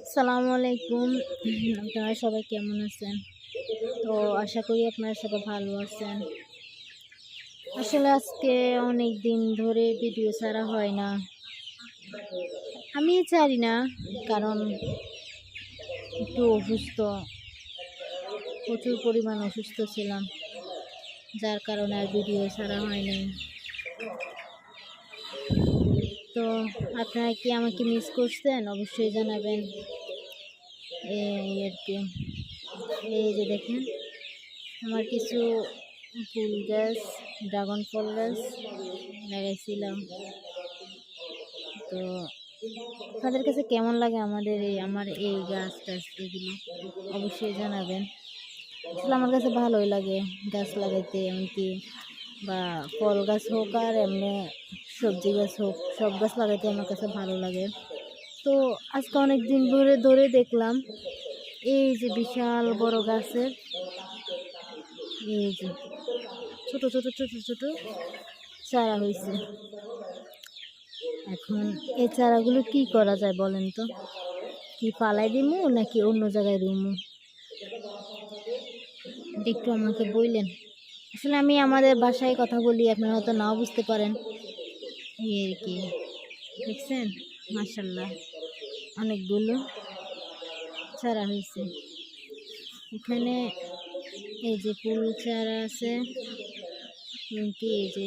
আসসালামু আলাইকুম। আপনারা সবাই কেমন আছেন? তো আশা করি আপনারা সবাই ভালো আছেন। আসলে আজকে অনেক দিন ধরে ভিডিও ছাড়া হয় না। আমি ছাড়ি না, কারণ একটু অসুস্থ, প্রচুর পরিমাণ অসুস্থ ছিলাম, যার কারণে আর ভিডিও ছাড়া হয়নি। তো আপনারা কি আমাকে মিস করছেন? অবশ্যই জানাবেন। এই আর কি, এই যে দেখেন আমার কিছু ফুল গাছ, ড্রাগন ফল গাছ লাগাইছিলাম। তো আপনাদের কাছে কেমন লাগে আমার এই গাছ টাছ এগুলো অবশ্যই জানাবেন। আসলে আমার কাছে ভালোই লাগে গাছ লাগাইতে, এমনকি বা ফল গাছ হোক আর এমনি সবজি গাছ হোক, সব গাছ লাগাইতে আমার কাছে ভালো লাগে। তো আজকে অনেক দিন ধরে দেখলাম এই যে বিশাল বড় গাছের এই যে ছোট ছোট ছোট ছোট চারা হয়েছে। এখন এই চারাগুলো কি করা যায় বলেন তো? কি পালাই দিমু নাকি অন্য জায়গায় রুমু? একটু আমাকে বললেন। আসলে আমি আমাদের বাসায় কথা বলি, আপনারা হয়তো নাও বুঝতে পারেন। এই আর কি, দেখছেন মাশাআল্লাহ অনেকগুলো চারা হয়েছে এখানে। এই যে ফুল চারা আছে, এমনকি এই যে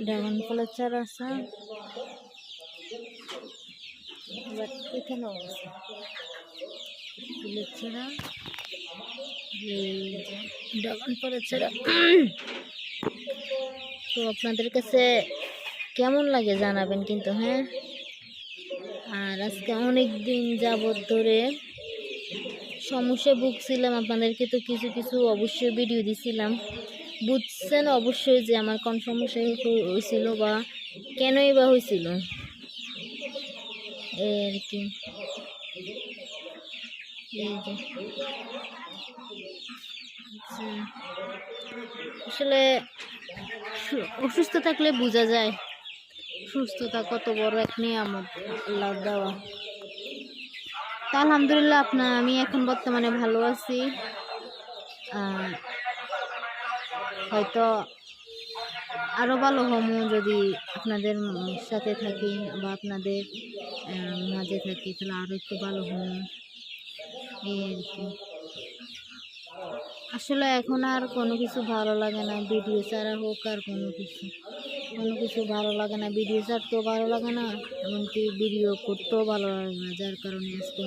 ড্রাগন ফলের চারা আছে, আবার এখানেও আছে ফুলের চারা, এই যে ড্রাগন ফলের চারা। তো আপনাদের কাছে কেমন লাগে জানাবেন কিন্তু, হ্যাঁ। আর আজকে অনেক দিন যাবৎ ধরে সমস্যায় ভুগছিলাম, আপনাদেরকে তো কিছু কিছু অবশ্যই ভিডিও দিছিলাম, বুঝছেন অবশ্যই যে আমার কোন সমস্যা হয়েছিল বা কেনই বা হয়েছিল, এই আর কি। এই যে আসলে অসুস্থ থাকলে বোঝা যায় সুস্থতা কত বড় এক নিয়ামত আল্লাহর দেওয়া। তা আলহামদুলিল্লাহ আমি এখন বর্তমানে ভালো আছি। হয়তো আরও ভালো হমু যদি আপনাদের সাথে থাকি বা আপনাদের মাঝে থাকি, তাহলে আরও একটু ভালো হমু, এই আর কি। আসলে এখন আর কোনো কিছু ভালো লাগে না, ভিডিও ছাড়া হোক আর কোনো কিছু ভালো লাগে না। ভিডিও ছাড়তেও ভালো লাগে না, এমনকি ভিডিও করতেও ভালো লাগে না, যার কারণে আজকে